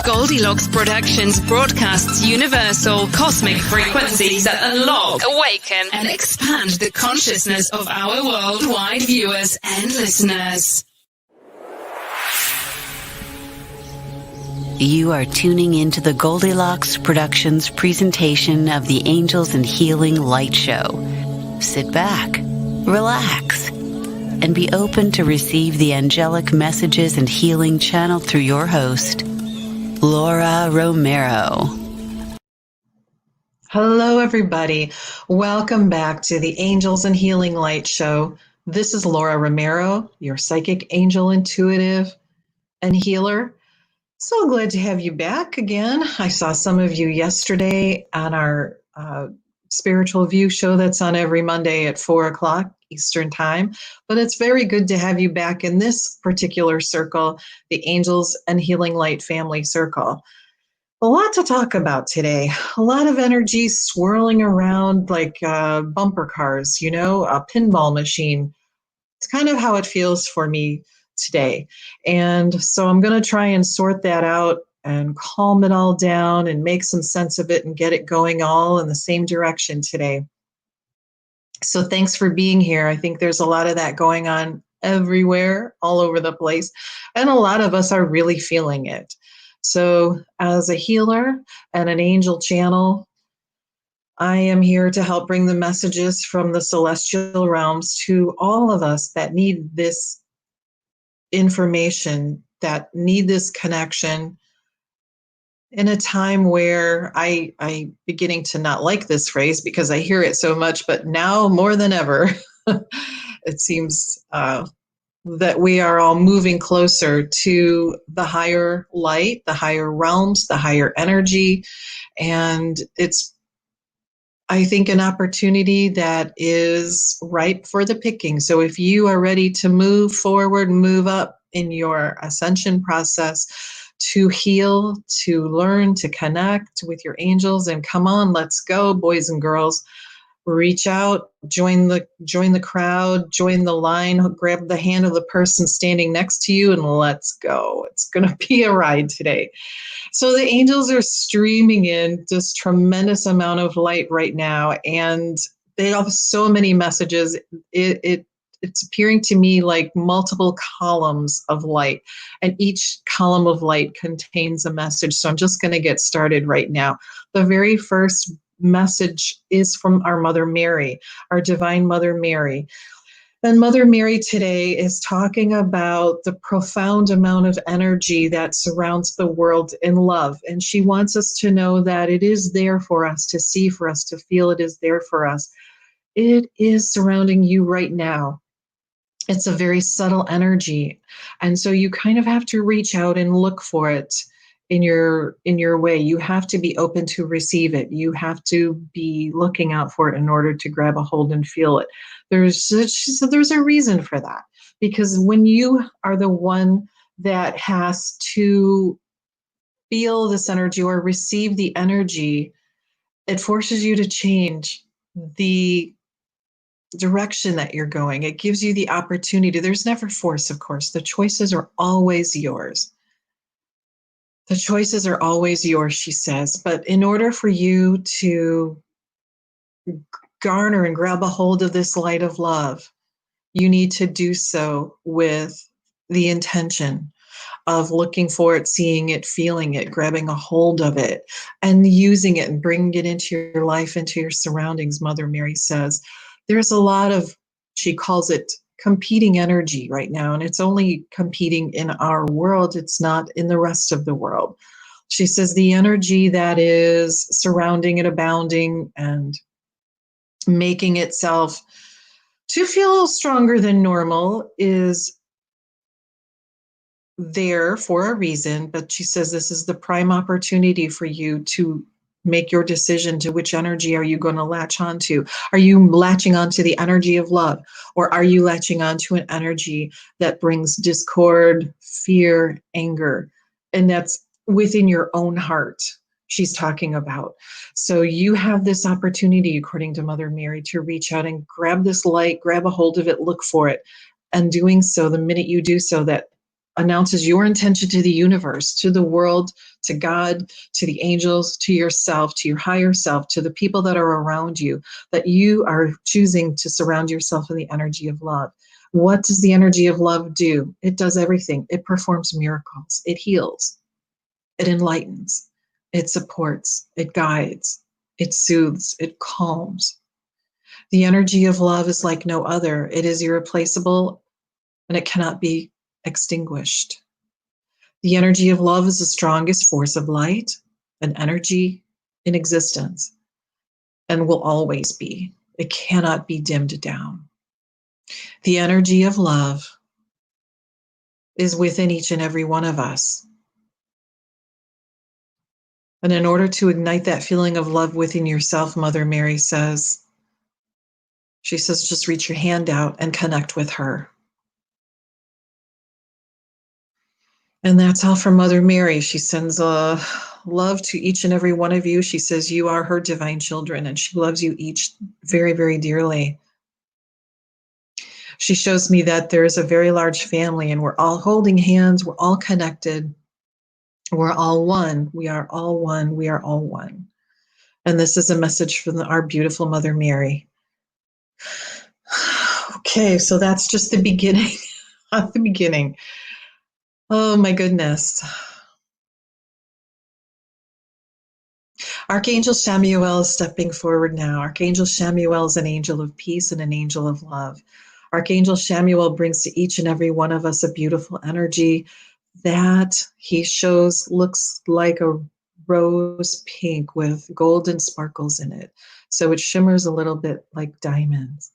Goldylocks Productions broadcasts universal cosmic frequencies that unlock, awaken, and expand the consciousness of our worldwide viewers and listeners. You are tuning into the Goldylocks Productions presentation of the Angels and Healing Light Show. Sit back, relax, and be open to receive the angelic messages and healing channeled through your host, Laura Romeiro. Hello, everybody. Welcome back to the Angels and Healing Light Show. This is Laura Romeiro, your psychic angel, intuitive, and healer. So glad to have you back again. I saw some of you yesterday on our Spiritual View show that's on every Monday at 4 o'clock Eastern Time. But it's very good to have you back in this particular circle, the Angels and Healing Light Family Circle. A lot to talk about today. A lot of energy swirling around like bumper cars, a pinball machine. It's kind of how it feels for me today. And so I'm going to try and sort that out and calm it all down and make some sense of it and get it going all in the same direction today. So thanks for being here. I think there's a lot of that going on everywhere, all over the place. And a lot of us are really feeling it. So as a healer and an angel channel, I am here to help bring the messages from the celestial realms to all of us that need this information, that need this connection in a time where I'm beginning to not like this phrase because I hear it so much, but now more than ever, it seems that we are all moving closer to the higher light, the higher realms, the higher energy. And it's, I think, an opportunity that is ripe for the picking. So if you are ready to move forward, move up in your ascension process, to heal, to learn, to connect with your angels, and come on, let's go, boys and girls. Reach out, join the crowd, join the line, grab the hand of the person standing next to you, and let's go. It's going to be a ride today. So the angels are streaming in this tremendous amount of light right now, and they have so many messages. It's appearing to me like multiple columns of light, and each column of light contains a message. So I'm just going to get started right now. The very first message is from our Mother Mary, our Divine Mother Mary. And Mother Mary today is talking about the profound amount of energy that surrounds the world in love. And she wants us to know that it is there for us to see, for us to feel. It is there for us. It is surrounding you right now. It's a very subtle energy. And so you kind of have to reach out and look for it in your way. You have to be open to receive it. You have to be looking out for it in order to grab a hold and feel it. There's a reason for that, because when you are the one that has to feel this energy or receive the energy, it forces you to change the direction that you're going. It gives you the opportunity. There's never force, of course. The choices are always yours. The choices are always yours, she says. But in order for you to garner and grab a hold of this light of love, you need to do so with the intention of looking for it, seeing it, feeling it, grabbing a hold of it, and using it and bringing it into your life, into your surroundings, Mother Mary says. There's a lot of, she calls it, competing energy right now, and it's only competing in our world. It's not in the rest of the world. She says the energy that is surrounding and abounding and making itself to feel stronger than normal is there for a reason, but she says this is the prime opportunity for you to make your decision to which energy are you going to latch onto. Are you latching onto the energy of love, or are you latching onto an energy that brings discord, fear, anger? And that's within your own heart she's talking about. So you have this opportunity, according to Mother Mary, to reach out and grab this light, grab a hold of it, look for it. And doing so, the minute you do so, that announces your intention to the universe, to the world, to God, to the angels, to yourself, to your higher self, to the people that are around you, that you are choosing to surround yourself in the energy of love. What does the energy of love do? It does everything. It performs miracles. It heals. It enlightens. It supports. It guides. It soothes. It calms. The energy of love is like no other. It is irreplaceable and it cannot be extinguished. The energy of love is the strongest force of light and energy in existence and will always be. It cannot be dimmed down. The energy of love is within each and every one of us. And in order to ignite that feeling of love within yourself, Mother Mary says, she says, just reach your hand out and connect with her. And that's all from Mother Mary. She sends love to each and every one of you. She says you are her divine children, and she loves you each very, very dearly. She shows me that there is a very large family, and we're all holding hands. We're all connected. We're all one. We are all one. We are all one. And this is a message from our beautiful Mother Mary. Okay, so that's just the beginning. At the beginning. Oh my goodness. Archangel Chamuel is stepping forward now. Archangel Chamuel is an angel of peace and an angel of love. Archangel Chamuel brings to each and every one of us a beautiful energy that he shows looks like a rose pink with golden sparkles in it. So it shimmers a little bit like diamonds.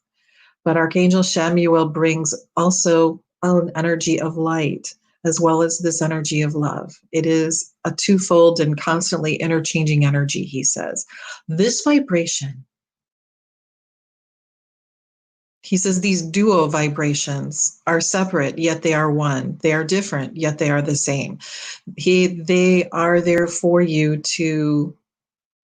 But Archangel Chamuel brings also an energy of light, as well as this energy of love. It is a twofold and constantly interchanging energy, he says. This vibration, he says these duo vibrations are separate, yet they are one. They are different, yet they are the same. They are there for you to,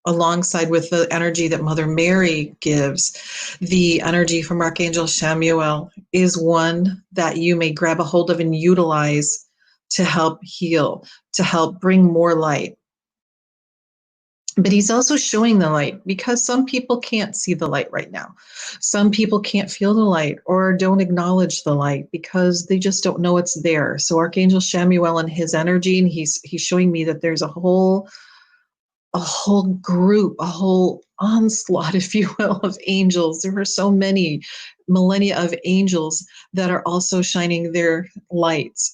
alongside with the energy that Mother Mary gives, the energy from Archangel Chamuel is one that you may grab a hold of and utilize to help heal, to help bring more light. But he's also showing the light because some people can't see the light right now. Some people can't feel the light or don't acknowledge the light because they just don't know it's there. So Archangel Chamuel and his energy, and he's showing me that there's a whole group, a whole onslaught, if you will, of angels. There are so many millennia of angels that are also shining their lights.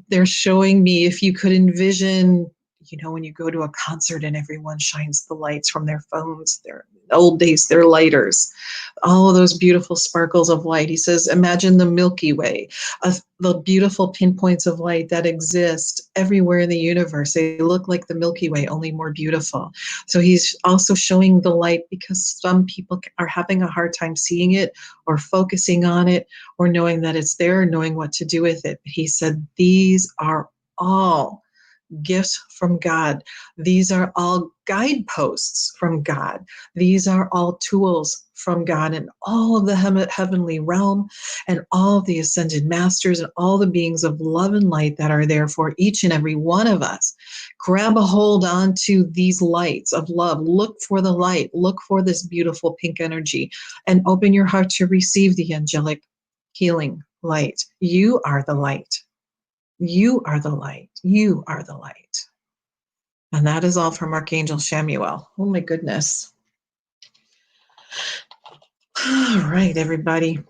They're showing me, if you could envision, when you go to a concert and everyone shines the lights from their phones, their old days, their lighters, all of those beautiful sparkles of light. He says, imagine the Milky Way, the beautiful pinpoints of light that exist everywhere in the universe. They look like the Milky Way, only more beautiful. So he's also showing the light because some people are having a hard time seeing it or focusing on it or knowing that it's there, knowing what to do with it. But he said, these are all gifts from God. These are all guideposts from God. These are all tools from God and all of the heavenly realm and all of the ascended masters and all the beings of love and light that are there for each and every one of us. Grab a hold onto these lights of love. Look for the light. Look for this beautiful pink energy and open your heart to receive the angelic healing light. You are the light. You are the light. You are the light. And that is all from Archangel Chamuel. Oh my goodness. All right, everybody.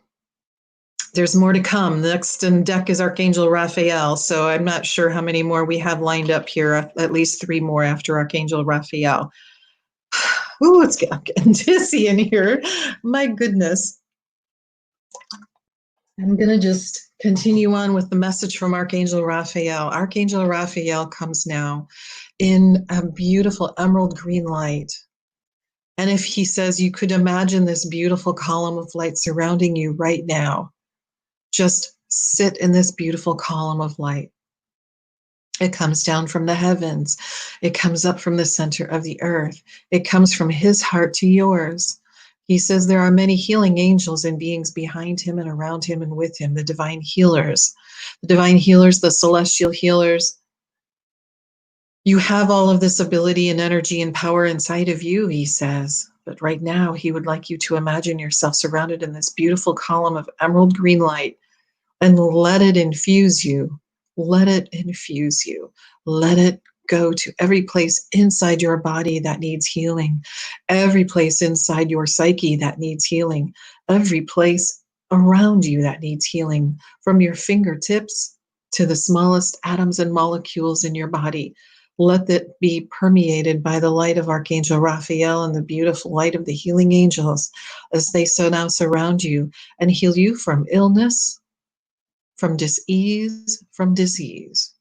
There's more to come. Next in deck is Archangel Raphael. So I'm not sure how many more we have lined up here. At least 3 more after Archangel Raphael. Ooh, I'm getting dizzy in here. My goodness. I'm going to just continue on with the message from Archangel Raphael. Archangel Raphael comes now in a beautiful emerald green light. And if he says you could imagine this beautiful column of light surrounding you right now, just sit in this beautiful column of light. It comes down from the heavens. It comes up from the center of the earth. It comes from his heart to yours. He says there are many healing angels and beings behind him and around him and with him, the divine healers, the celestial healers. You have all of this ability and energy and power inside of you, he says. But right now, he would like you to imagine yourself surrounded in this beautiful column of emerald green light and let it infuse you. Let it infuse you. Let it go to every place inside your body that needs healing, every place inside your psyche that needs healing, every place around you that needs healing, from your fingertips to the smallest atoms and molecules in your body. Let it be permeated by the light of Archangel Raphael and the beautiful light of the healing angels as they so now surround you and heal you from illness, from dis-ease, from disease.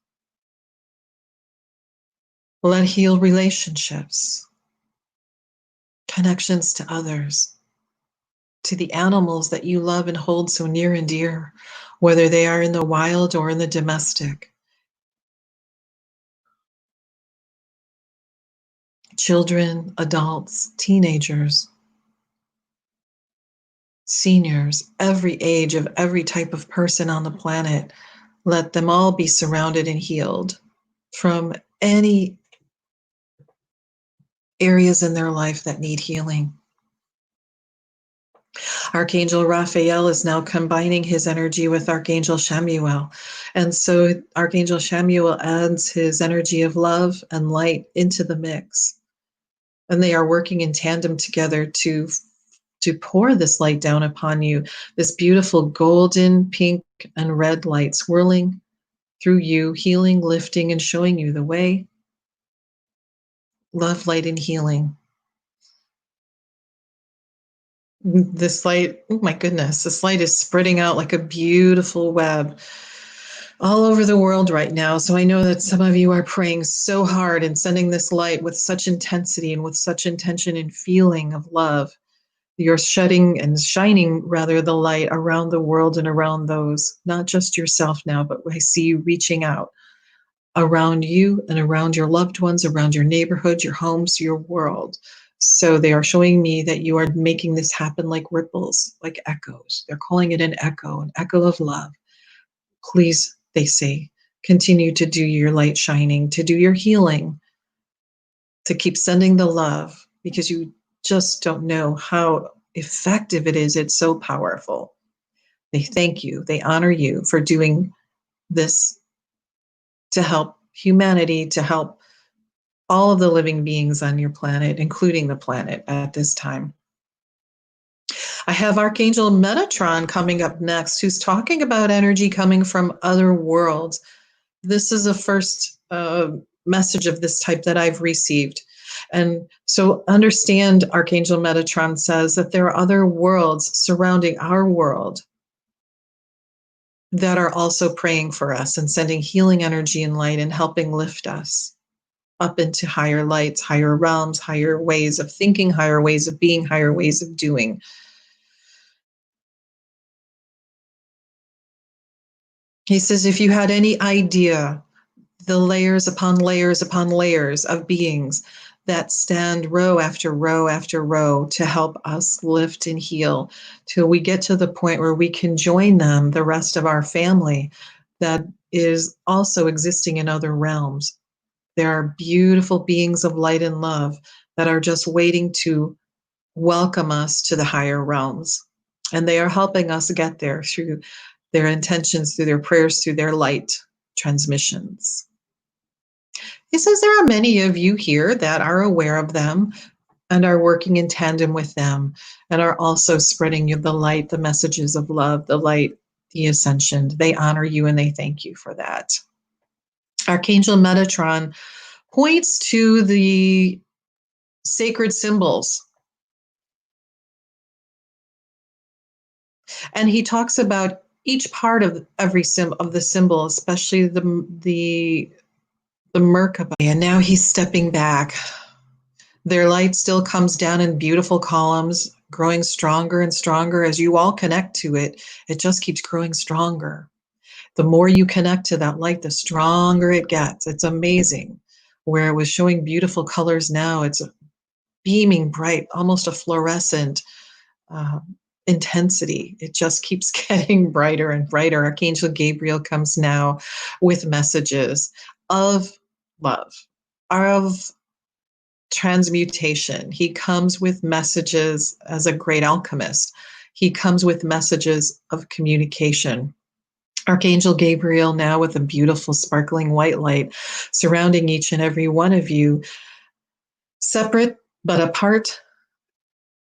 Let heal relationships, connections to others, to the animals that you love and hold so near and dear, whether they are in the wild or in the domestic. Children, adults, teenagers, seniors, every age of every type of person on the planet, let them all be surrounded and healed from any areas in their life that need healing. Archangel Raphael is now combining his energy with Archangel Chamuel. And so Archangel Chamuel adds his energy of love and light into the mix. And they are working in tandem together to pour this light down upon you, this beautiful golden, pink, and red light swirling through you, healing, lifting, and showing you the way. Love, light, and healing. This light, oh my goodness, this light is spreading out like a beautiful web all over the world right now. So I know that some of you are praying so hard and sending this light with such intensity and with such intention and feeling of love. You're shedding and shining, rather, the light around the world and around those, not just yourself now, but I see you reaching out around you and around your loved ones, around your neighborhood, your homes, your world. So they are showing me that you are making this happen like ripples, like echoes. They're calling it an echo of love. Please, they say, continue to do your light shining, to do your healing, to keep sending the love, because you just don't know how effective it is. It's so powerful. They thank you. They honor you for doing this to help humanity, to help all of the living beings on your planet, including the planet at this time. I have Archangel Metatron coming up next, who's talking about energy coming from other worlds. This is the first message of this type that I've received. And so understand, Archangel Metatron says that there are other worlds surrounding our world that are also praying for us and sending healing energy and light and helping lift us up into higher lights, higher realms, higher ways of thinking, higher ways of being, higher ways of doing. He says, if you had any idea the layers upon layers upon layers of beings that stand row after row after row to help us lift and heal till we get to the point where we can join them, the rest of our family that is also existing in other realms. There are beautiful beings of light and love that are just waiting to welcome us to the higher realms. And they are helping us get there through their intentions, through their prayers, through their light transmissions. He says there are many of you here that are aware of them and are working in tandem with them and are also spreading you the light, the messages of love, the light, the ascension. They honor you and they thank you for that. Archangel Metatron points to the sacred symbols. And he talks about each part of every of the symbol, especially the Merkaba. And now he's stepping back. Their light still comes down in beautiful columns, growing stronger and stronger as you all connect to it. It just keeps growing stronger. The more you connect to that light, the stronger it gets. It's amazing. Where it was showing beautiful colors, now it's beaming bright, almost a fluorescent intensity. It just keeps getting brighter and brighter. Archangel Gabriel comes now with messages of love, of transmutation. He comes with messages as a great alchemist. He comes with messages of communication. Archangel Gabriel now with a beautiful sparkling white light surrounding each and every one of you, separate but apart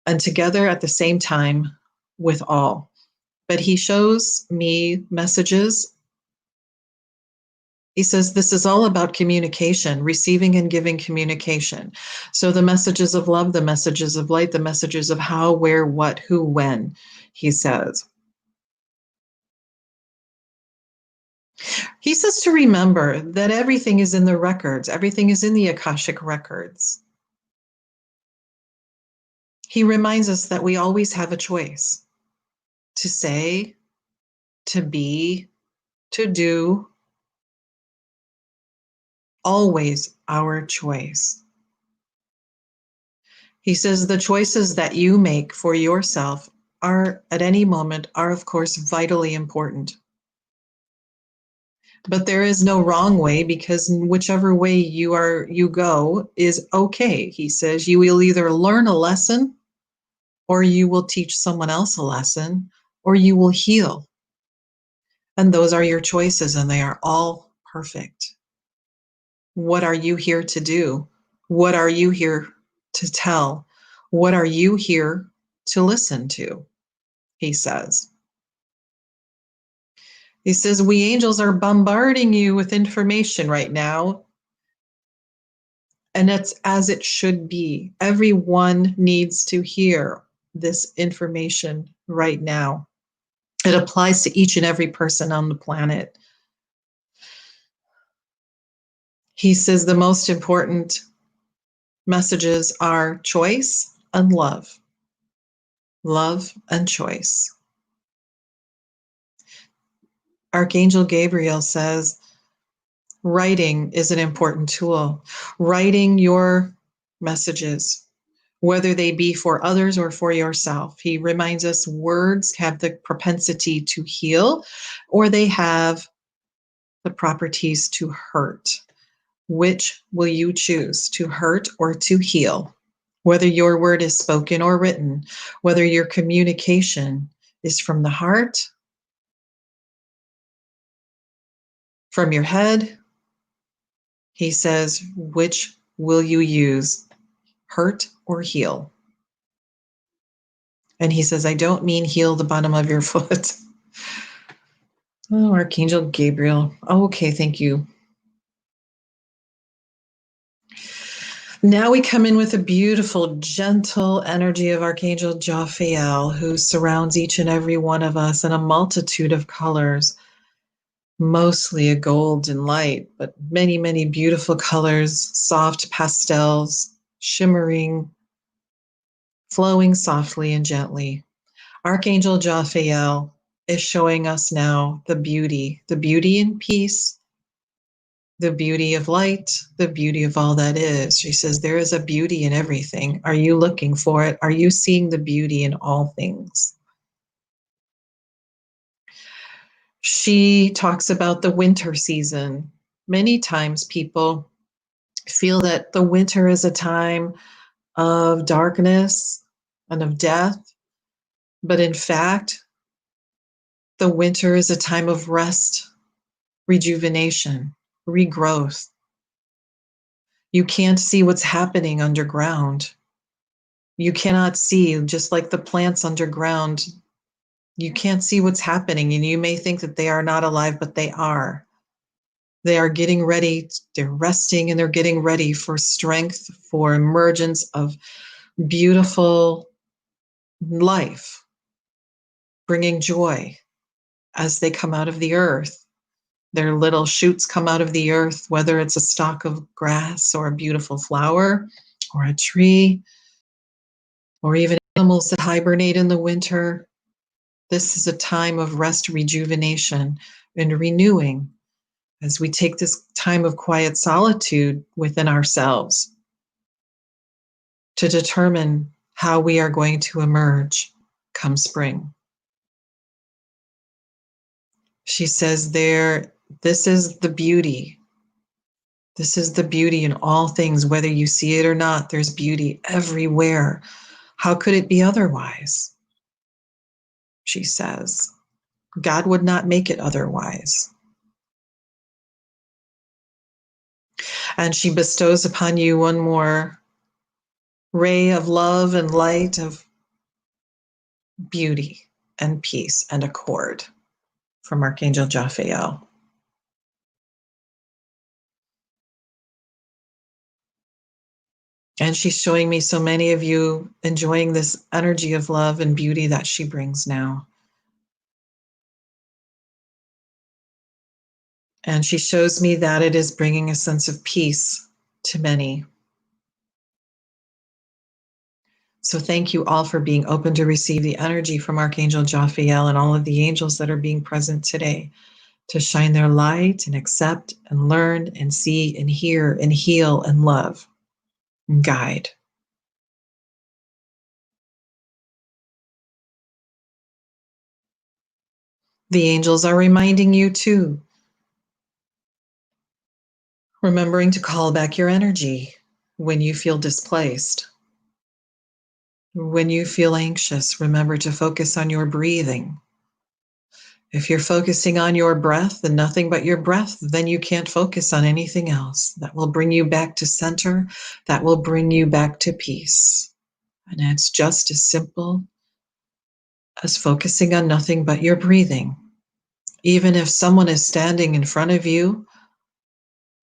and together at the same time with all. But he shows me messages. He says this is all about communication, receiving and giving communication. So the messages of love, the messages of light, the messages of how, where, what, who, when, he says. He says to remember that everything is in the records. Everything is in the Akashic records. He reminds us that we always have a choice to say, to be, to do. Always our choice. He says the choices that you make for yourself are at any moment are of course vitally important. But there is no wrong way, because whichever way you go is okay. He says you will either learn a lesson, or you will teach someone else a lesson, or you will heal. And those are your choices, and they are all perfect. What are you here to do? What are you here to tell? What are you here to listen to? He says. He says, we angels are bombarding you with information right now. And it's as it should be. Everyone needs to hear this information right now. It applies to each and every person on the planet. He says the most important messages are choice and love. Love and choice. Archangel Gabriel says, writing is an important tool. Writing your messages, whether they be for others or for yourself. He reminds us words have the propensity to heal, or they have the properties to hurt. Which will you choose, to hurt or to heal? Whether your word is spoken or written, whether your communication is from the heart, from your head, he says, which will you use, hurt or heal? And he says, I don't mean heal the bottom of your foot. Oh, Archangel Gabriel. Oh, okay, thank you. Now we come in with a beautiful, gentle energy of Archangel Jophiel, who surrounds each and every one of us in a multitude of colors, mostly a gold and light, but many, many beautiful colors, soft pastels, shimmering, flowing softly and gently. Archangel Jophiel is showing us now the beauty and peace, the beauty of light, the beauty of all that is. She says, there is a beauty in everything. Are you looking for it? Are you seeing the beauty in all things? She talks about the winter season. Many times people feel that the winter is a time of darkness and of death. But in fact, the winter is a time of rest, rejuvenation, regrowth. You can't see what's happening underground. You cannot see, just like the plants underground, you can't see what's happening, and you may think that they are not alive, but they are. They are getting ready, they're resting, and they're getting ready for strength, for emergence of beautiful life, bringing joy as they come out of the earth. Their little shoots come out of the earth, whether it's a stalk of grass or a beautiful flower or a tree, or even animals that hibernate in the winter. This is a time of rest, rejuvenation, and renewing as we take this time of quiet solitude within ourselves to determine how we are going to emerge, come spring. She says this is the beauty. This is the beauty in all things, whether you see it or not. There's beauty everywhere. How could it be otherwise? She says, God would not make it otherwise. And she bestows upon you one more ray of love and light, of beauty and peace and accord from Archangel Michael. And she's showing me so many of you enjoying this energy of love and beauty that she brings now. And she shows me that it is bringing a sense of peace to many. So thank you all for being open to receive the energy from Archangel Michael and all of the angels that are being present today to shine their light and accept and learn and see and hear and heal and love and guide. The angels are reminding you too, remembering to call back your energy when you feel displaced. When you feel anxious, remember to focus on your breathing. If you're focusing on your breath and nothing but your breath, then you can't focus on anything else. That will bring you back to center. That will bring you back to peace. And it's just as simple as focusing on nothing but your breathing. Even if someone is standing in front of you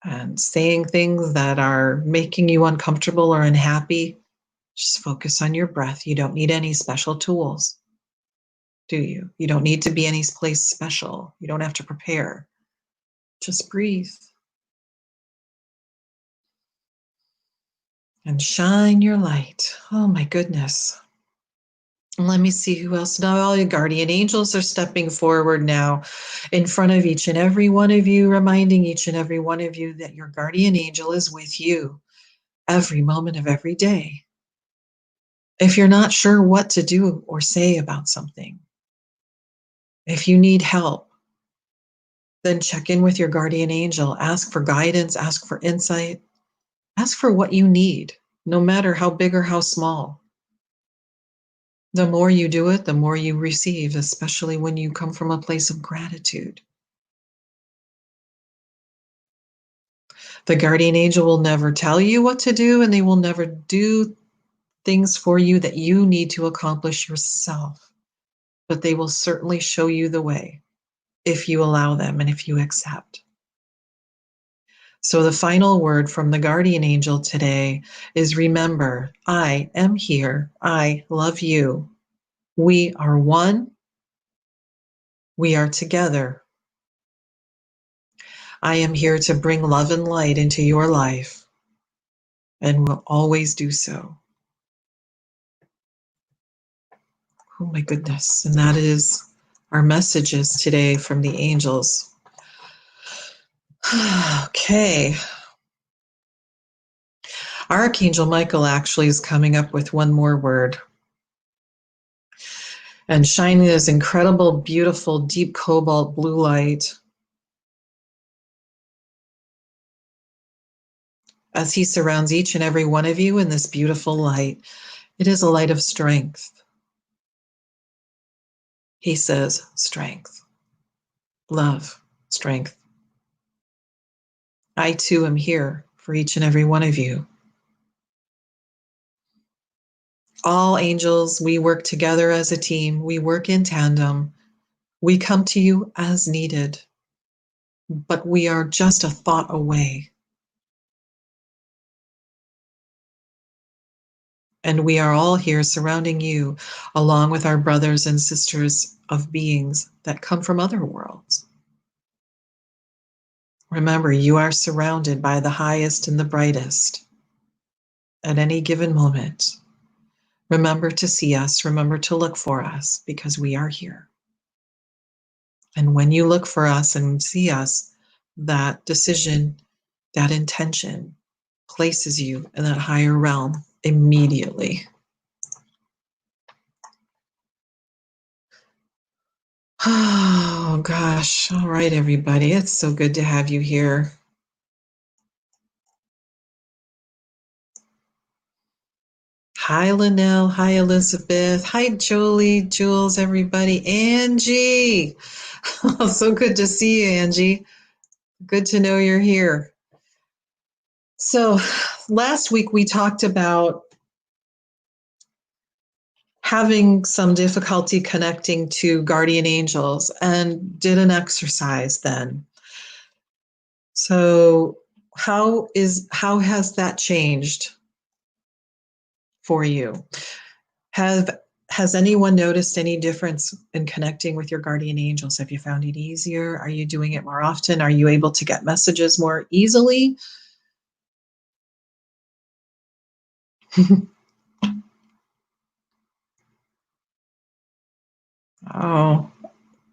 and saying things that are making you uncomfortable or unhappy, just focus on your breath. You don't need any special tools, do you? You don't need to be any place special. You don't have to prepare. Just breathe. And shine your light. Oh my goodness. Let me see who else. Now all your guardian angels are stepping forward now in front of each and every one of you, reminding each and every one of you that your guardian angel is with you every moment of every day. If you're not sure what to do or say about something, if you need help, then check in with your guardian angel. Ask for guidance, ask for insight, ask for what you need, no matter how big or how small. The more you do it, the more you receive, especially when you come from a place of gratitude. The guardian angel will never tell you what to do, and they will never do things for you that you need to accomplish yourself. But they will certainly show you the way if you allow them and if you accept. So the final word from the guardian angel today is remember, I am here. I love you. We are one. We are together. I am here to bring love and light into your life and will always do so. Oh my goodness. And that is our messages today from the angels. Okay. Archangel Michael actually is coming up with one more word and shining this incredible, beautiful, deep cobalt blue light as he surrounds each and every one of you in this beautiful light. It is a light of strength. He says, strength, love, strength. I too am here for each and every one of you. All angels, we work together as a team. We work in tandem. We come to you as needed, but we are just a thought away. And we are all here surrounding you, along with our brothers and sisters of beings that come from other worlds. Remember, you are surrounded by the highest and the brightest at any given moment. Remember to see us, remember to look for us, because we are here. And when you look for us and see us, that decision, that intention places you in that higher realm immediately. Oh, gosh. All right, everybody. It's so good to have you here. Hi, Linnell. Hi, Elizabeth. Hi, Jolie, Jules, everybody. Angie. So good to see you, Angie. Good to know you're here. So last week we talked about having some difficulty connecting to guardian angels and did an exercise then. So how has that changed for you? Has anyone noticed any difference in connecting with your guardian angels? Have you found it easier? Are you doing it more often? Are you able to get messages more easily? Oh,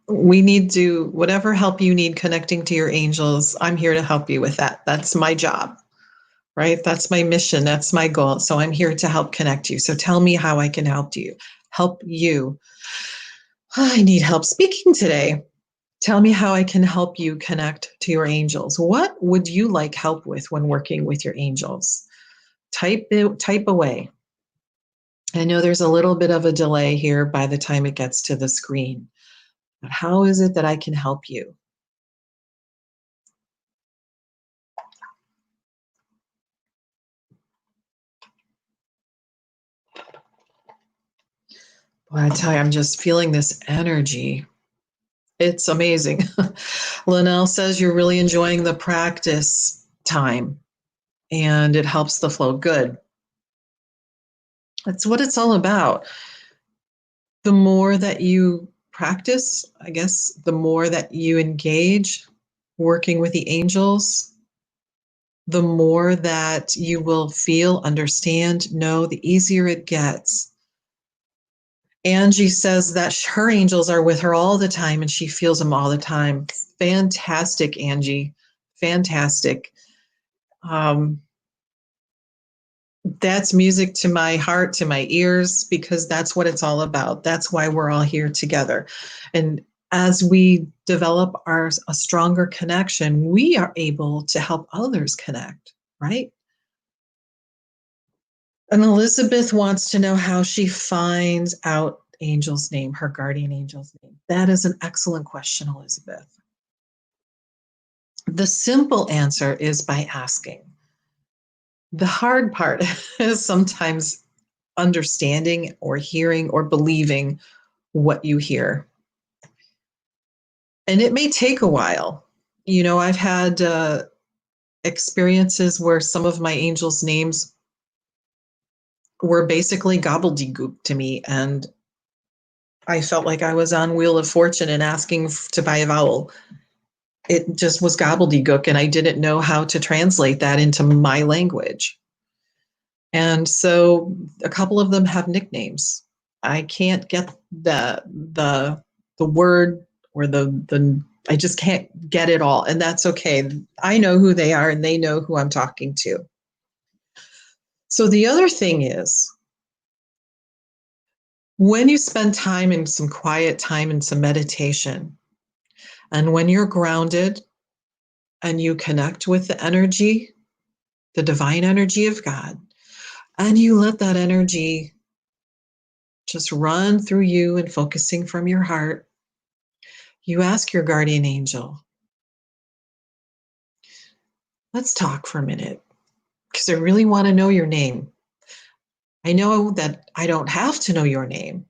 we need to, whatever help you need connecting to your angels, I'm here to help you with that. That's my job, right? That's my mission. That's my goal. So I'm here to help connect you. So tell me how I can help you. Help you. I need help speaking today. Tell me how I can help you connect to your angels. What would you like help with when working with your angels? Type away. I know there's a little bit of a delay here by the time it gets to the screen. But how is it that I can help you? Boy, I tell you, I'm just feeling this energy. It's amazing. Linnell says you're really enjoying the practice time and it helps the flow. Good. That's what it's all about. The more that you practice, I guess, the more that you engage working with the angels, the more that you will feel, understand, know, the easier it gets. Angie says that her angels are with her all the time and she feels them all the time. Fantastic, Angie. Fantastic. That's music to my heart, to my ears, because that's what it's all about. That's why we're all here together. And as we develop a stronger connection, we are able to help others connect, right? And Elizabeth wants to know how she finds out angel's name, her guardian angel's name. That is an excellent question, Elizabeth. The simple answer is by asking. The hard part is sometimes understanding or hearing or believing what you hear. And it may take a while. You know, I've had experiences where some of my angels' names were basically gobbledygook to me, and I felt like I was on Wheel of Fortune and asking to buy a vowel. It just was gobbledygook, and I didn't know how to translate that into my language. And so a couple of them have nicknames. I can't get the word or the I just can't get it all, and that's okay. I know who they are and they know who I'm talking to. So the other thing is, when you spend time in some quiet time and some meditation, and when you're grounded and you connect with the energy, the divine energy of God, and you let that energy just run through you and focusing from your heart, you ask your guardian angel, let's talk for a minute, because I really want to know your name. I know that I don't have to know your name,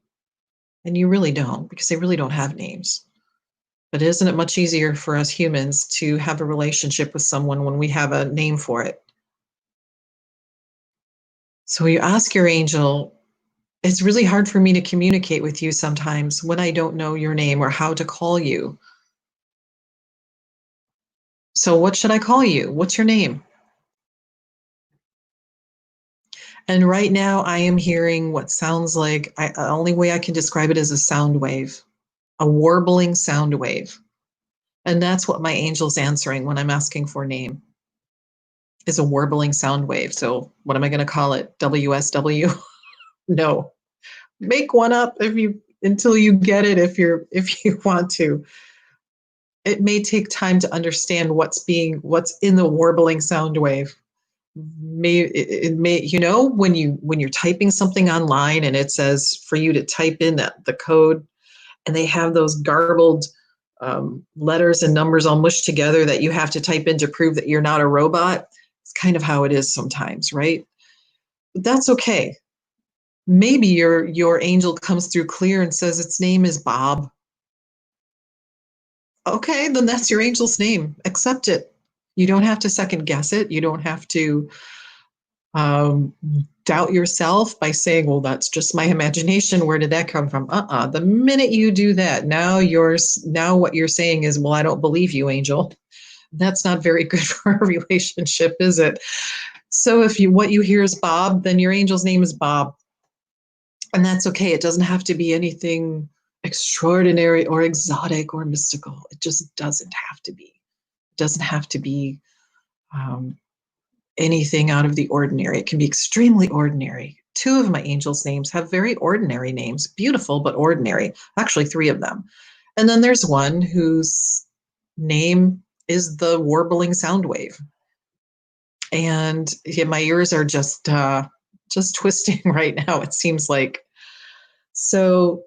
and you really don't, because they really don't have names. But isn't it much easier for us humans to have a relationship with someone when we have a name for it? So you ask your angel, it's really hard for me to communicate with you sometimes when I don't know your name or how to call you. So what should I call you? What's your name? And right now I am hearing what sounds like, the only way I can describe it is a sound wave, a warbling sound wave. And that's what my angel's answering when I'm asking for a name, is a warbling sound wave. So what am I going to call it? WSW? No. Make one up if you until you get it if you want to. It may take time to understand what's in the warbling sound wave. It may, when you're typing something online and it says for you to type in the code, and they have those garbled letters and numbers all mushed together that you have to type in to prove that you're not a robot. It's kind of how it is sometimes, right? But that's okay. Maybe your angel comes through clear and says its name is Bob. Okay, then that's your angel's name. Accept it. You don't have to second guess it. You don't have to doubt yourself by saying, well, that's just my imagination. Where did that come from? The minute you do that, now what you're saying is, well, I don't believe you, angel. That's not very good for a relationship, is it? So if what you hear is Bob, then your angel's name is Bob. And that's okay. It doesn't have to be anything extraordinary or exotic or mystical. It just doesn't have to be. It doesn't have to be anything out of the ordinary. It can be extremely ordinary. 2 of my angels' names have very ordinary names, beautiful but ordinary. Actually, 3 of them. And then there's one whose name is the warbling sound wave. And my ears are just twisting right now, it seems like. So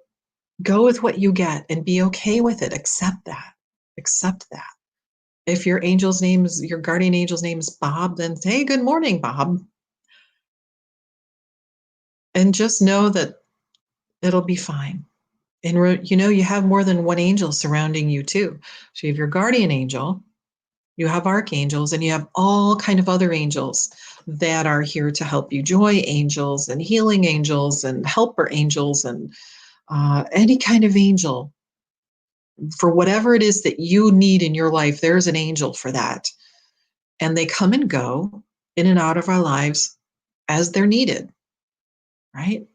go with what you get and be okay with it. Accept that. Accept that. If your guardian angel's name is Bob, then hey, good morning, Bob. And just know that it'll be fine. And you have more than one angel surrounding you too. So you have your guardian angel, you have archangels, and you have all kind of other angels that are here to help you. Joy angels and healing angels and helper angels and any kind of angel. For whatever it is that you need in your life, there's an angel for that. And they come and go in and out of our lives as they're needed, right?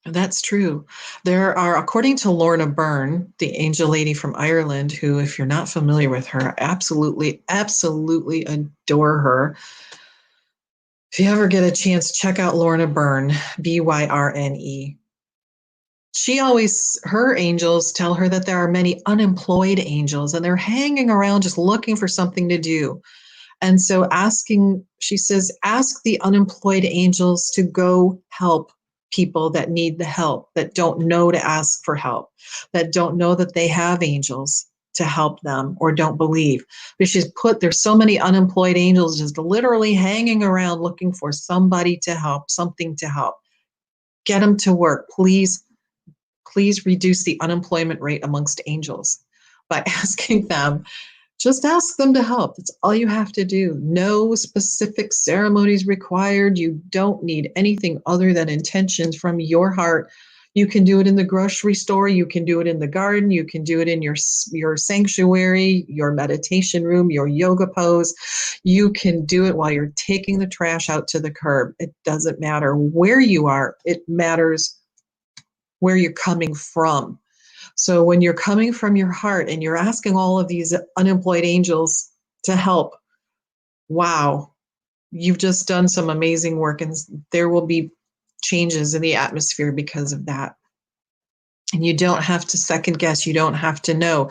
And that's true. There are, according to Lorna Byrne, the angel lady from Ireland, who, if you're not familiar with her, absolutely, absolutely adore her. If you ever get a chance, check out Lorna Byrne, Byrne. Her angels tell her that there are many unemployed angels and they're hanging around just looking for something to do. And so she says, ask the unemployed angels to go help people that need the help, that don't know to ask for help, that don't know that they have angels to help them or don't believe. But there's so many unemployed angels just literally hanging around looking for somebody to help, something to help. Get them to work, please. Please reduce the unemployment rate amongst angels by asking them. Just ask them to help. That's all you have to do. No specific ceremonies required. You don't need anything other than intentions from your heart. You can do it in the grocery store. You can do it in the garden. You can do it in your sanctuary, your meditation room, your yoga pose. You can do it while you're taking the trash out to the curb. It doesn't matter where you are. It matters where you're coming from. So when you're coming from your heart and you're asking all of these unemployed angels to help, wow, you've just done some amazing work, and there will be changes in the atmosphere because of that. And you don't have to second guess. You don't have to know,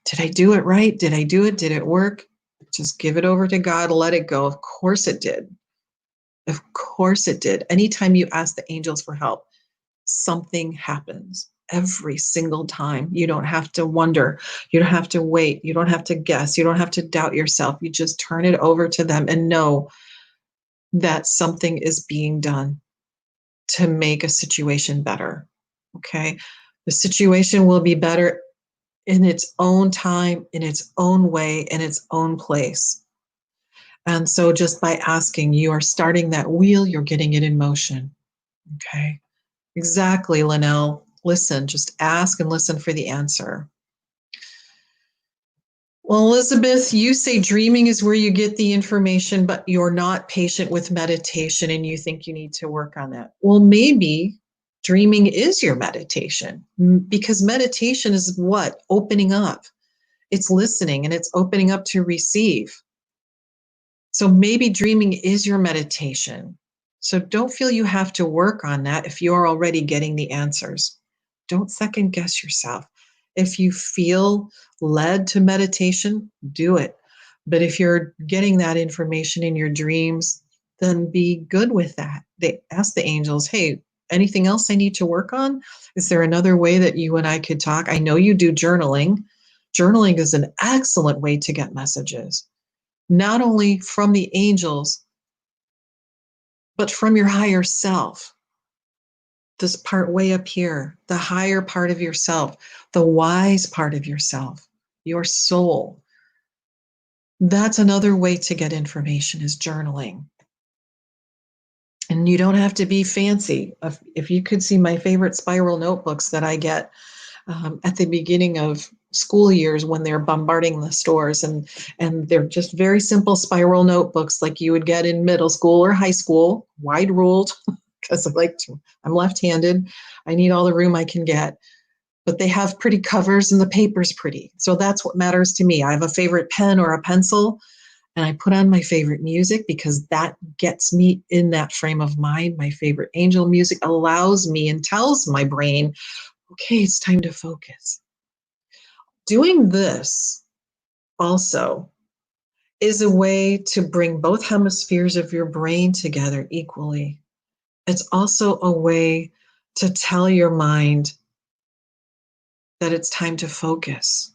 did I do it right? Did I do it? Did it work? Just give it over to God. Let it go. Of course it did. Of course it did. Anytime you ask the angels for help, something happens every single time. You don't have to wonder. You don't have to wait. You don't have to guess. You don't have to doubt yourself. You just turn it over to them and know that something is being done to make a situation better. Okay? The situation will be better in its own time, in its own way, in its own place. And so just by asking, you are starting that wheel, you're getting it in motion. Okay? Exactly, Linnell. Listen, just ask and listen for the answer. Well, Elizabeth, you say dreaming is where you get the information, but you're not patient with meditation and you think you need to work on that. Well, maybe dreaming is your meditation, because meditation is what? Opening up. It's listening and it's opening up to receive. So maybe dreaming is your meditation. So don't feel you have to work on that if you're already getting the answers. Don't second guess yourself. If you feel led to meditation, do it. But if you're getting that information in your dreams, then be good with that. They ask the angels, hey, anything else I need to work on? Is there another way that you and I could talk? I know you do journaling. Journaling is an excellent way to get messages, not only from the angels, but from your higher self. This part way up here, the higher part of yourself, the wise part of yourself, your soul. That's another way to get information, is journaling. And you don't have to be fancy. If you could see my favorite spiral notebooks that I get at the beginning of school years when they're bombarding the stores, and they're just very simple spiral notebooks like you would get in middle school or high school, wide ruled, because I'm left-handed. I need all the room I can get. But they have pretty covers and the paper's pretty. So that's what matters to me. I have a favorite pen or a pencil, and I put on my favorite music because that gets me in that frame of mind. My favorite angel music allows me and tells my brain, okay, it's time to focus. Doing this also is a way to bring both hemispheres of your brain together equally. It's also a way to tell your mind that it's time to focus.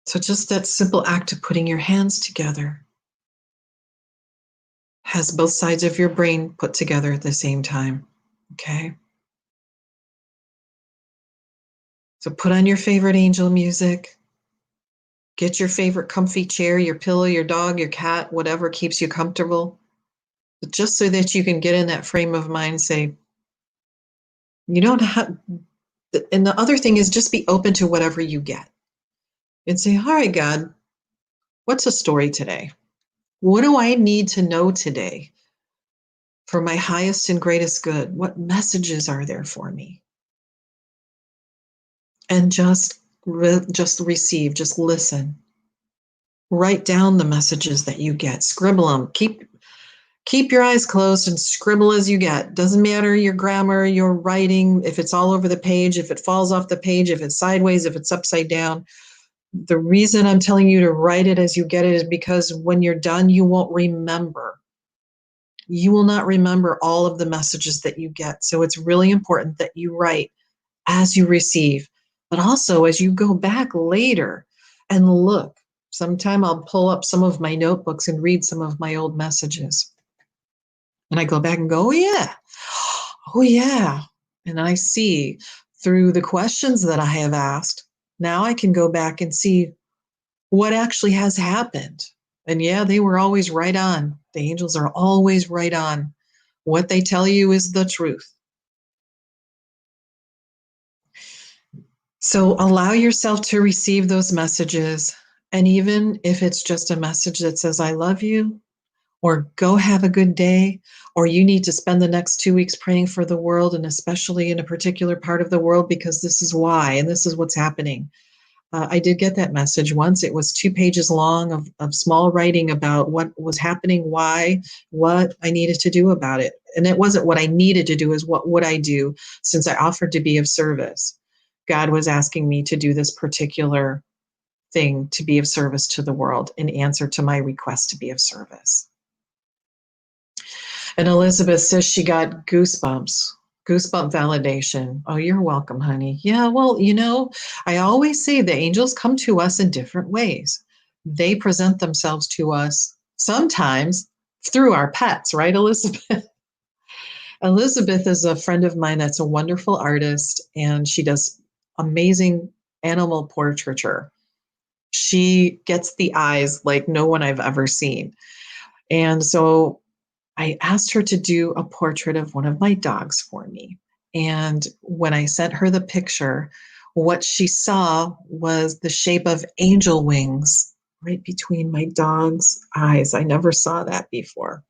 So just that simple act of putting your hands together has both sides of your brain put together at the same time, okay? So put on your favorite angel music. Get your favorite comfy chair, your pillow, your dog, your cat, whatever keeps you comfortable. But just so that you can get in that frame of mind, say, you don't have, and the other thing is just be open to whatever you get. And say, all right, God, what's the story today? What do I need to know today for my highest and greatest good? What messages are there for me? And just receive, just listen. Write down the messages that you get. Scribble them. Keep your eyes closed and scribble as you get. Doesn't matter your grammar, your writing, if it's all over the page, if it falls off the page, if it's sideways, if it's upside down. The reason I'm telling you to write it as you get it is because when you're done, you won't remember. You will not remember all of the messages that you get. So it's really important that you write as you receive, but also as you go back later and look. Sometime I'll pull up some of my notebooks and read some of my old messages. And I go back and go, oh yeah. And I see through the questions that I have asked, now I can go back and see what actually has happened. And yeah, they were always right on. The angels are always right on. What they tell you is the truth. So allow yourself to receive those messages. And even if it's just a message that says, I love you, or go have a good day, or you need to spend the next 2 weeks praying for the world, and especially in a particular part of the world, because this is why, and this is what's happening. I did get that message once. It was 2 pages long of small writing about what was happening, why, what I needed to do about it. And it wasn't what I needed to do, is what would I do since I offered to be of service. God was asking me to do this particular thing to be of service to the world in answer to my request to be of service. And Elizabeth says she got goosebumps validation. Oh, you're welcome, honey. Yeah, well, I always say the angels come to us in different ways. They present themselves to us sometimes through our pets, right, Elizabeth? Elizabeth is a friend of mine that's a wonderful artist, and she does amazing animal portraiture. She gets the eyes like no one I've ever seen. And so I asked her to do a portrait of one of my dogs for me. And when I sent her the picture, what she saw was the shape of angel wings right between my dog's eyes. I never saw that before.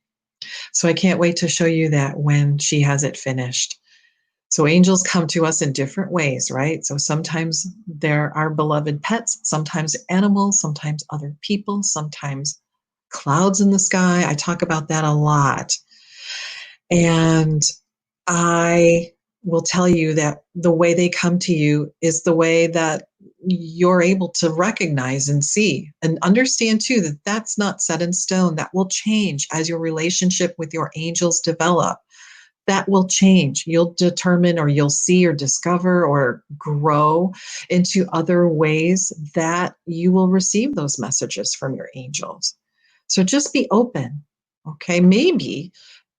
So I can't wait to show you that when she has it finished. So angels come to us in different ways, right? So sometimes they're our beloved pets, sometimes animals, sometimes other people, sometimes clouds in the sky. I talk about that a lot. And I will tell you that the way they come to you is the way that you're able to recognize and see and understand too that that's not set in stone. That will change as your relationship with your angels develop. That will change. You'll determine or you'll see or discover or grow into other ways that you will receive those messages from your angels. So just be open. Okay, maybe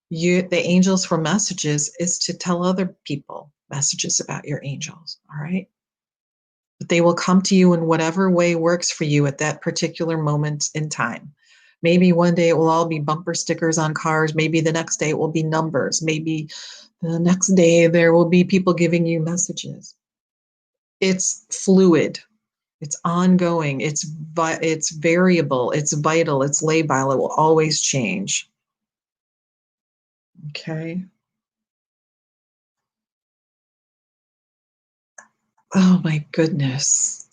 the angels for messages is to tell other people messages about your angels. All right. But they will come to you in whatever way works for you at that particular moment in time. Maybe one day it will all be bumper stickers on cars. Maybe the next day it will be numbers. Maybe the next day there will be people giving you messages. It's fluid. It's ongoing. It's variable. It's vital. It's labile. It will always change. Okay. Oh my goodness.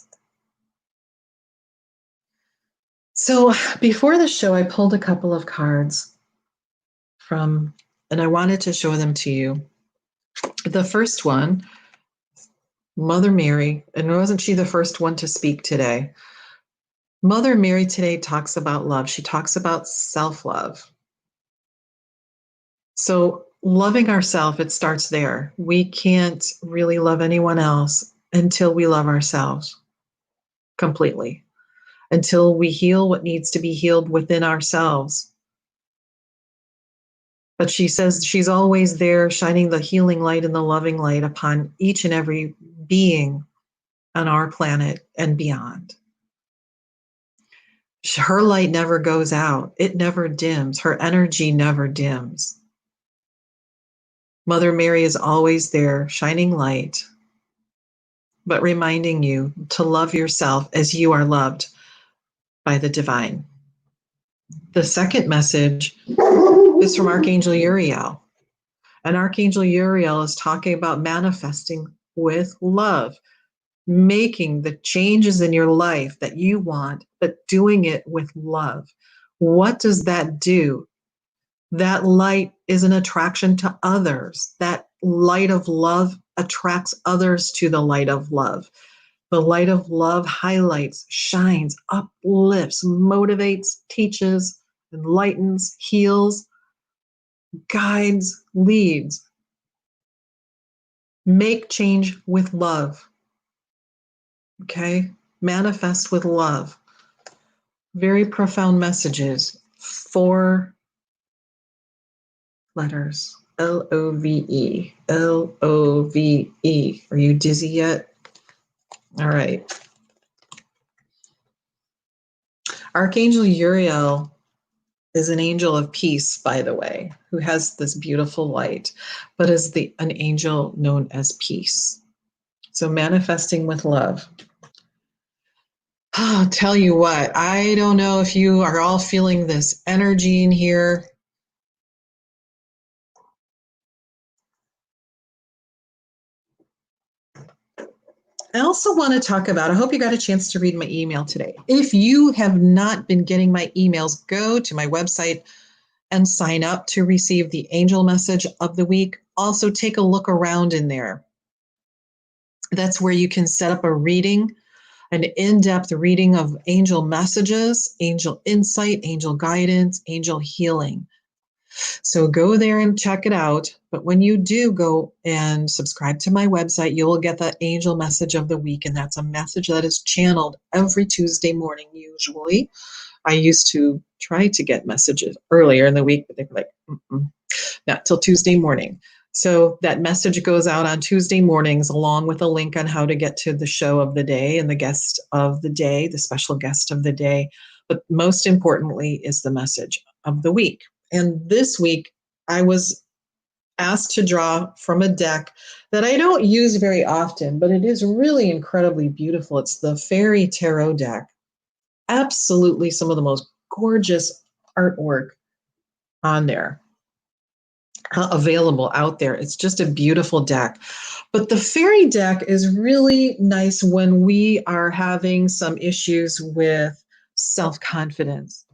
So before the show, I pulled a couple of cards and I wanted to show them to you. The first one, Mother Mary, and wasn't she the first one to speak today? Mother Mary today talks about love. She talks about self-love. So loving ourselves, it starts there. We can't really love anyone else until we love ourselves completely, until we heal what needs to be healed within ourselves. But she says she's always there, shining the healing light and the loving light upon each and every being on our planet and beyond. Her light never goes out. It never dims. Her energy never dims. Mother Mary is always there, shining light, but reminding you to love yourself as you are loved by the divine. The second message is from Archangel Uriel. And Archangel Uriel is talking about manifesting with love, making the changes in your life that you want, but doing it with love. What does that do? That light is an attraction to others. That light of love attracts others to the light of love. The light of love highlights, shines, uplifts, motivates, teaches, enlightens, heals, guides, leads. Make change with love. Okay? Manifest with love. Very profound messages. 4 letters. L-O-V-E. L-O-V-E. Are you dizzy yet? All right. Archangel Uriel is an angel of peace, by the way, who has this beautiful light, but is an angel known as peace. So manifesting with love. I'll tell you what, I don't know if you are all feeling this energy in here. I also want to talk about, I hope you got a chance to read my email today. If you have not been getting my emails, go to my website and sign up to receive the angel message of the week. Also take a look around in there. That's where you can set up a reading, an in-depth reading of angel messages, angel insight, angel guidance, angel healing. So go there and check it out. But when you do go and subscribe to my website, you will get the angel message of the week. And that's a message that is channeled every Tuesday morning, usually. I used to try to get messages earlier in the week, but they were like, not till Tuesday morning. So that message goes out on Tuesday mornings, along with a link on how to get to the show of the day and the guest of the day, the special guest of the day. But most importantly is the message of the week. And this week, I was asked to draw from a deck that I don't use very often, but it is really incredibly beautiful. It's the Fairy Tarot deck. Absolutely some of the most gorgeous artwork on there, available out there. It's just a beautiful deck. But the fairy deck is really nice when we are having some issues with self-confidence,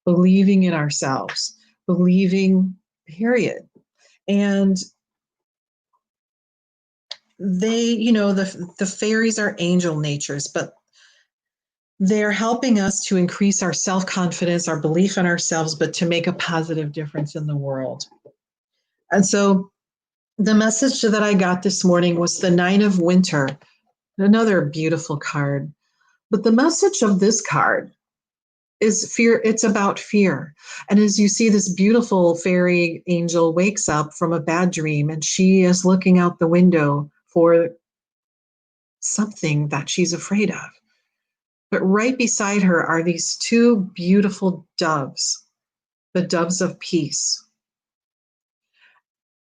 believing in ourselves, believing, period. And they, the fairies are angel natures, but they're helping us to increase our self-confidence, our belief in ourselves, but to make a positive difference in the world. And so the message that I got this morning was the Nine of Winter, another beautiful card. But the message of this card is fear. It's about fear. And as you see, this beautiful fairy angel wakes up from a bad dream, and she is looking out the window for something that she's afraid of. But right beside her are these two beautiful doves, the doves of peace.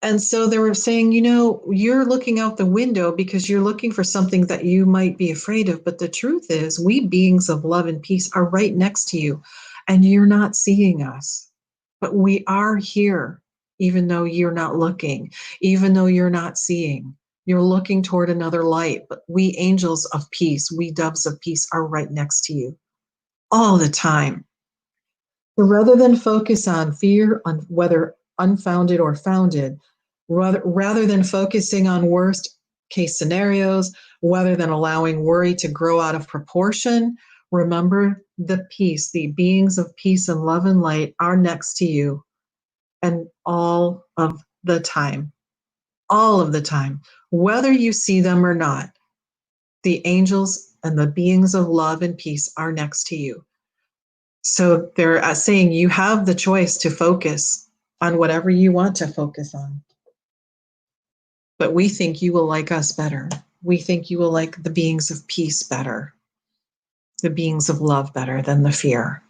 And so they were saying, you're looking out the window because you're looking for something that you might be afraid of. But the truth is, we beings of love and peace are right next to you, and you're not seeing us. But we are here, even though you're not looking, even though you're not seeing. You're looking toward another light. But we angels of peace, we doves of peace are right next to you all the time. So rather than focus on fear, on whether unfounded or founded, rather than focusing on worst case scenarios, rather than allowing worry to grow out of proportion, remember the peace. The beings of peace and love and light are next to you, and all of the time, whether you see them or not, the angels and the beings of love and peace are next to you. So they're saying you have the choice to focus on whatever you want to focus on. But we think you will like us better. We think you will like the beings of peace better, the beings of love better than the fear.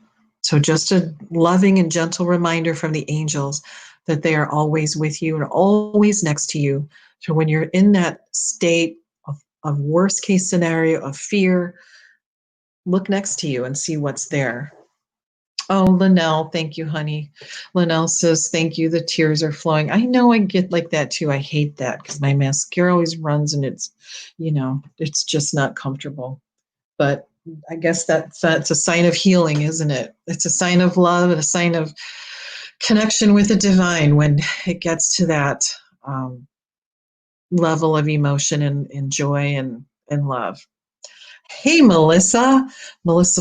So just a loving and gentle reminder from the angels that they are always with you and always next to you. So when you're in that state of worst case scenario of fear, look next to you and see what's there. Oh, Linnell, thank you, honey. Linnell says, thank you. The tears are flowing. I know I get like that too. I hate that because my mascara always runs and it's just not comfortable. But I guess that's a sign of healing, isn't it? It's a sign of love and a sign of connection with the divine when it gets to that level of emotion and joy and love. Hey, Melissa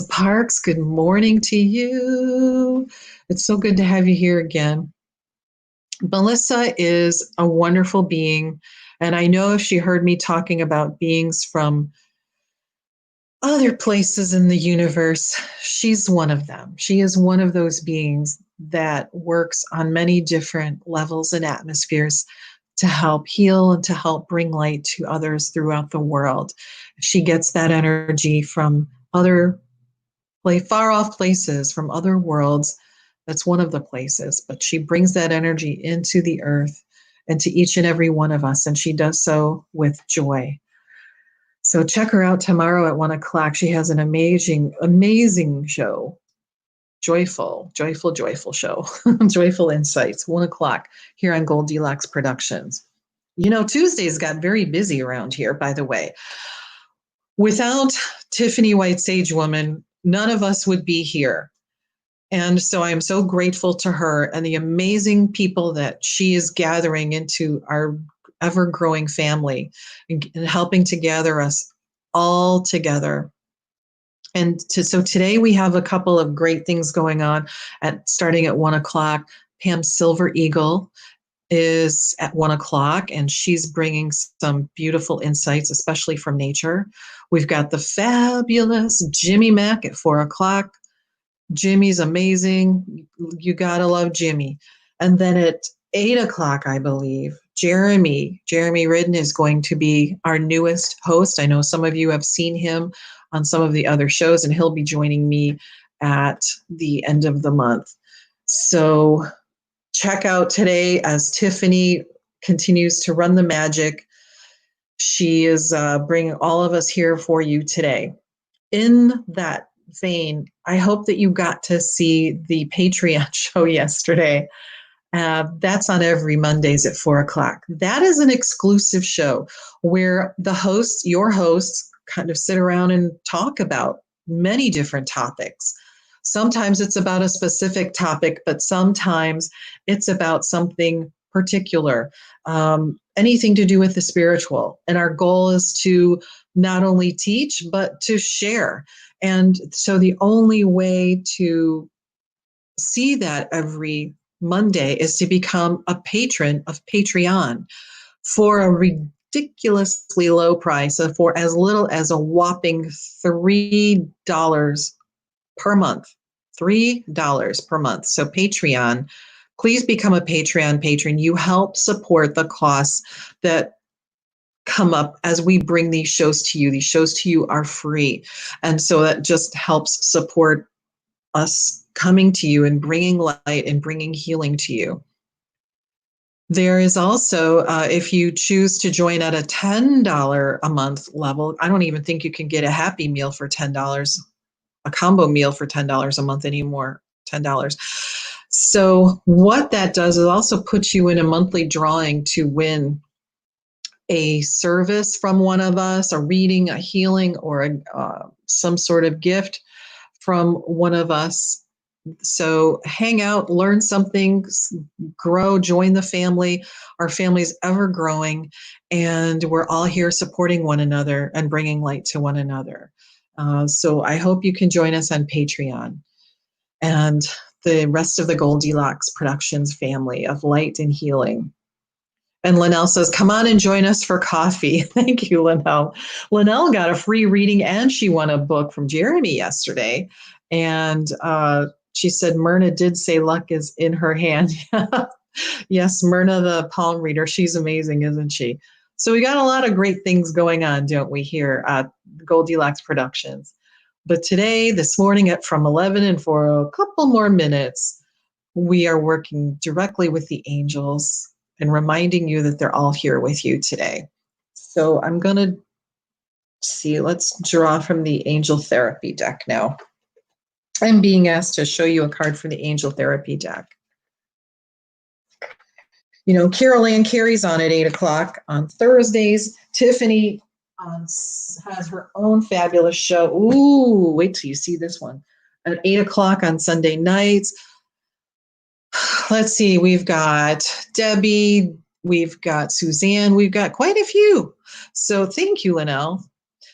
Parks, good morning to you. It's so good to have you here again. Melissa is a wonderful being, and I know if she heard me talking about beings from other places in the universe, she's one of them. She is one of those beings that works on many different levels and atmospheres to help heal and to help bring light to others throughout the world. She gets that energy from other far off places, from other worlds. That's one of the places, but she brings that energy into the earth and to each and every one of us, and she does so with joy. So check her out tomorrow at 1:00. She has an amazing show. Joyful show. Joyful Insights, 1:00 here on Goldylocks Productions. Tuesdays got very busy around here, by the way. Without Tiffany White Sage Woman, none of us would be here. And so I'm so grateful to her and the amazing people that she is gathering into our ever-growing family and helping to gather us all together. And so today we have a couple of great things going on starting at 1:00. Pam Silver Eagle is at 1:00, and she's bringing some beautiful insights, especially from nature. We've got the fabulous Jimmy Mack at 4:00. Jimmy's amazing. You gotta love Jimmy. And then at 8:00, I believe, Jeremy Ridden is going to be our newest host. I know some of you have seen him on some of the other shows, and he'll be joining me at the end of the month. So check out today as Tiffany continues to run the magic. She is bringing all of us here for you today. In that vein, I hope that you got to see the Patreon show yesterday. That's on every Mondays at 4:00. That is an exclusive show where your hosts, kind of sit around and talk about many different topics. Sometimes it's about a specific topic, but sometimes it's about something particular, anything to do with the spiritual. And our goal is to not only teach, but to share. And so the only way to see that every Monday is to become a patron of Patreon for a ridiculously low price, for as little as a whopping $3 per month. $3 per month. So Patreon, please become a Patreon patron. You help support the costs that come up as we bring these shows to you. These shows to you are free. And so that just helps support us coming to you and bringing light and bringing healing to you. There is also, if you choose to join at a $10 a month level, I don't even think you can get a Happy Meal for $10, a combo meal for $10 a month anymore, $10. So what that does is also put you in a monthly drawing to win a service from one of us, a reading, a healing, or some sort of gift from one of us. So hang out, learn something, grow, join the family. Our family's ever growing, and we're all here supporting one another and bringing light to one another. So I hope you can join us on Patreon and the rest of the Goldylocks Productions family of light and healing. And Linnell says, come on and join us for coffee. Thank you, Linnell. Linnell got a free reading and she won a book from Jeremy yesterday. And she said Myrna did say luck is in her hand. Yes, Myrna, the palm reader. She's amazing, isn't she? So we got a lot of great things going on, don't we, here at Goldylocks Productions. But today, this morning from 11 and for a couple more minutes, we are working directly with the angels and reminding you that they're all here with you today. So I'm going to see, let's draw from the Angel Therapy deck now. I'm being asked to show you a card from the Angel Therapy deck. You know, Carol Ann Carey's on at 8 o'clock on Thursdays. Tiffany has her own fabulous show. Ooh, wait till you see this one. At 8 o'clock on Sunday nights. Let's see, we've got Debbie, we've got Suzanne, we've got quite a few. So thank you, Linnell.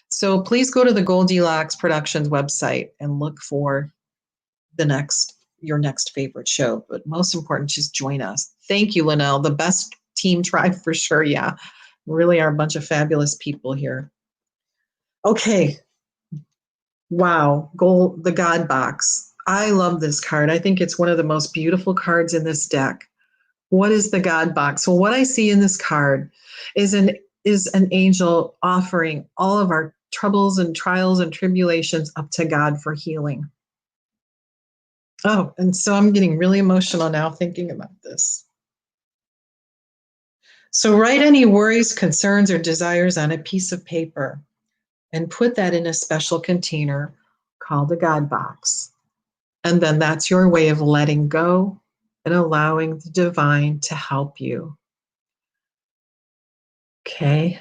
So please go to the Goldylocks Productions website and look for your next favorite show. But most important, just join us. Thank you, Linnell. The best team tribe for sure. Yeah, really are a bunch of fabulous people here. Okay. Wow. The God Box. I love this card. I think it's one of the most beautiful cards in this deck. What is the God Box? Well, what I see in this card is an angel offering all of our troubles and trials and tribulations up to God for healing. Oh, and so I'm getting really emotional now thinking about this. So write any worries, concerns, or desires on a piece of paper and put that in a special container called a God Box. And then that's your way of letting go and allowing the divine to help you. Okay.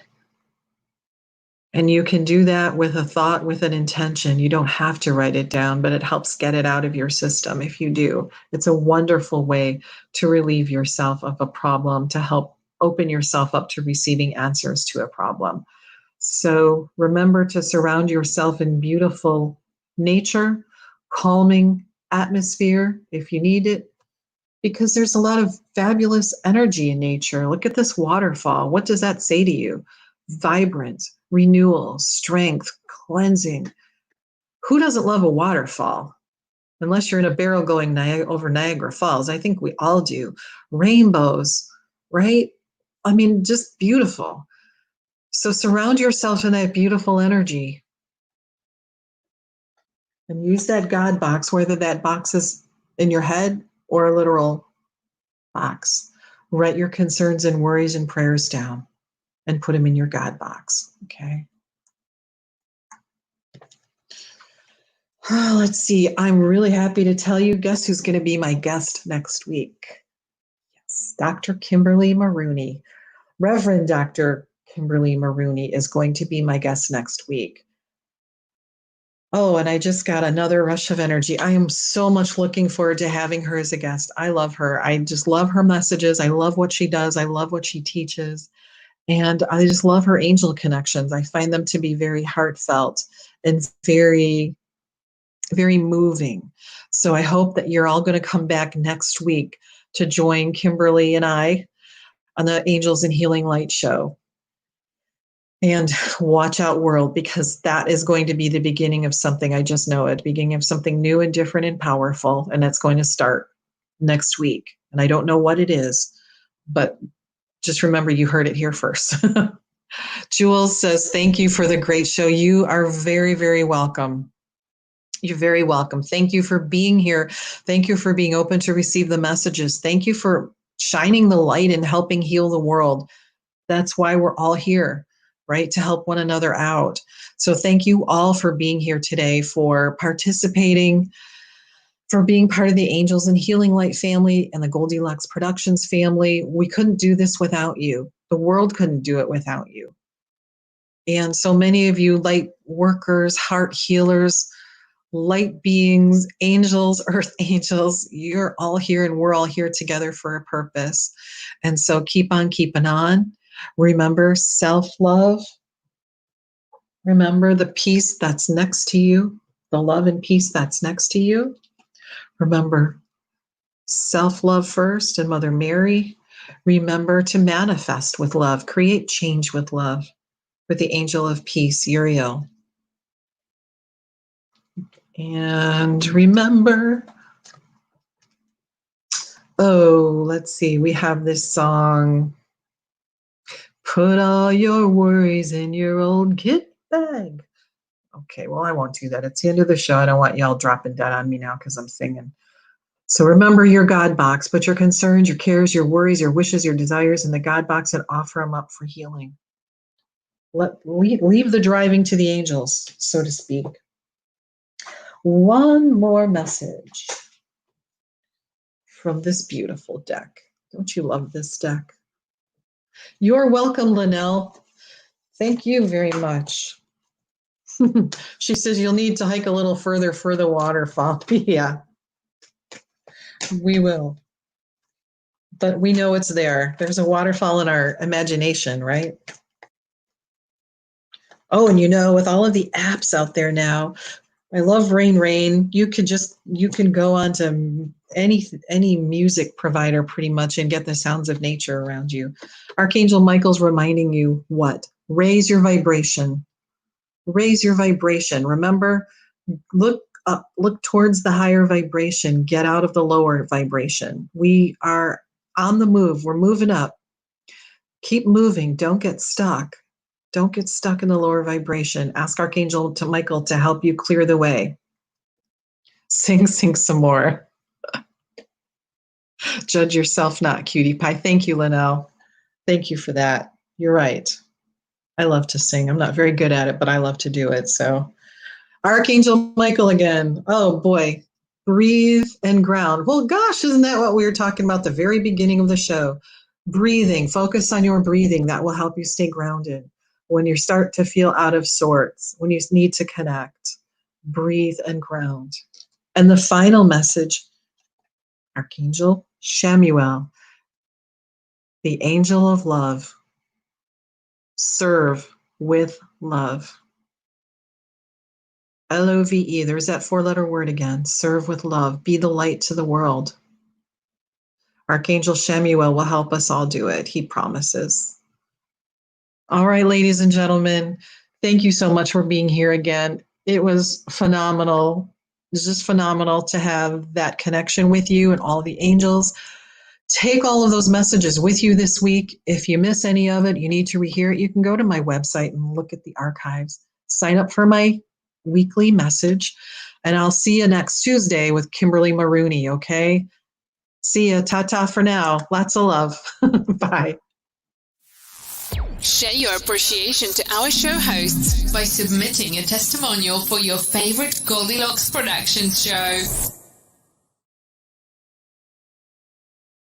And you can do that with a thought, with an intention. You don't have to write it down, but it helps get it out of your system if you do. It's a wonderful way to relieve yourself of a problem, to help open yourself up to receiving answers to a problem. So remember to surround yourself in beautiful nature, calming atmosphere if you need it, because there's a lot of fabulous energy in nature. Look at this waterfall. What does that say to you? Vibrant, renewal, strength, cleansing. Who doesn't love a waterfall? Unless you're in a barrel going over Niagara Falls. I think we all do. Rainbows, right? I mean, just beautiful. So surround yourself in that beautiful energy. And use that God box, whether that box is in your head or a literal box. Write your concerns and worries and prayers down and put them in your God box, okay? Oh, let's see. I'm really happy to tell you, guess who's going to be my guest next week? Yes, Dr. Kimberly Maroney. Reverend Dr. Kimberly Maroney is going to be my guest next week. Oh, and I just got another rush of energy. I am so much looking forward to having her as a guest. I love her. I just love her messages. I love what she does. I love what she teaches. And I just love her angel connections. I find them to be very heartfelt and very, very moving. So I hope that you're all going to come back next week to join Kimberly and I on the Angels and Healing Light show. And watch out, world, because that is going to be the beginning of something. I just know it, beginning of something new and different and powerful. And it's going to start next week. And I don't know what it is, but just remember you heard it here first. Jules says, thank you for the great show. You are very, very welcome. You're very welcome. Thank you for being here. Thank you for being open to receive the messages. Thank you for shining the light and helping heal the world. That's why we're all here, right? To help one another out. So thank you all for being here today, for participating, for being part of the Angels and Healing Light family and the Goldylocks Productions family. We couldn't do this without you. The world couldn't do it without you. And so many of you light workers, heart healers, light beings, angels, earth angels, you're all here and we're all here together for a purpose. And so keep on keeping on. Remember self-love. Remember the peace that's next to you, the love and peace that's next to you. Remember self-love first and Mother Mary. Remember to manifest with love, create change with love, with the angel of peace, Uriel. And remember, let's see, we have this song, put all your worries in your old kit bag. Okay, well, I won't do that. It's the end of the show. I don't want y'all dropping dead on me now because I'm singing. So remember your God box. Put your concerns, your cares, your worries, your wishes, your desires in the God box and offer them up for healing. Leave the driving to the angels, so to speak. One more message from this beautiful deck. Don't you love this deck? You're welcome, Linnell. Thank you very much. She says you'll need to hike a little further for the waterfall. Yeah, we will. But we know it's there. There's a waterfall in our imagination, right? Oh, and with all of the apps out there now, I love Rain. You can go on to any music provider pretty much and get the sounds of nature around you. Archangel Michael's reminding you what? Raise your vibration. Raise your vibration. Remember, look up, look towards the higher vibration. Get out of the lower vibration. We are on the move. We're moving up. Keep moving. Don't get stuck. Don't get stuck in the lower vibration. Ask Archangel Michael to help you clear the way. Sing some more. Judge yourself not, cutie pie. Thank you, Linnell. Thank you for that. You're right. I love to sing. I'm not very good at it, but I love to do it. So Archangel Michael again. Oh boy. Breathe and ground. Well, gosh, isn't that what we were talking about at the very beginning of the show? Breathing. Focus on your breathing. That will help you stay grounded. When you start to feel out of sorts, when you need to connect, breathe and ground. And the final message, Archangel Chamuel, the angel of love. Serve with love. Love. There's that 4-letter word again. Serve with love. Be the light to the world. Archangel Chamuel will help us all do it. He promises. All right, ladies and gentlemen, thank you so much for being here again. It was phenomenal. It was just phenomenal to have that connection with you and all the angels. Take all of those messages with you this week. If you miss any of it, you need to rehear it, you can go to my website and look at the archives. Sign up for my weekly message, and I'll see you next Tuesday with Kimberly Maroney, okay? See ya. Ta-ta for now. Lots of love. Bye. Share your appreciation to our show hosts by submitting a testimonial for your favorite Goldylocks Productions show.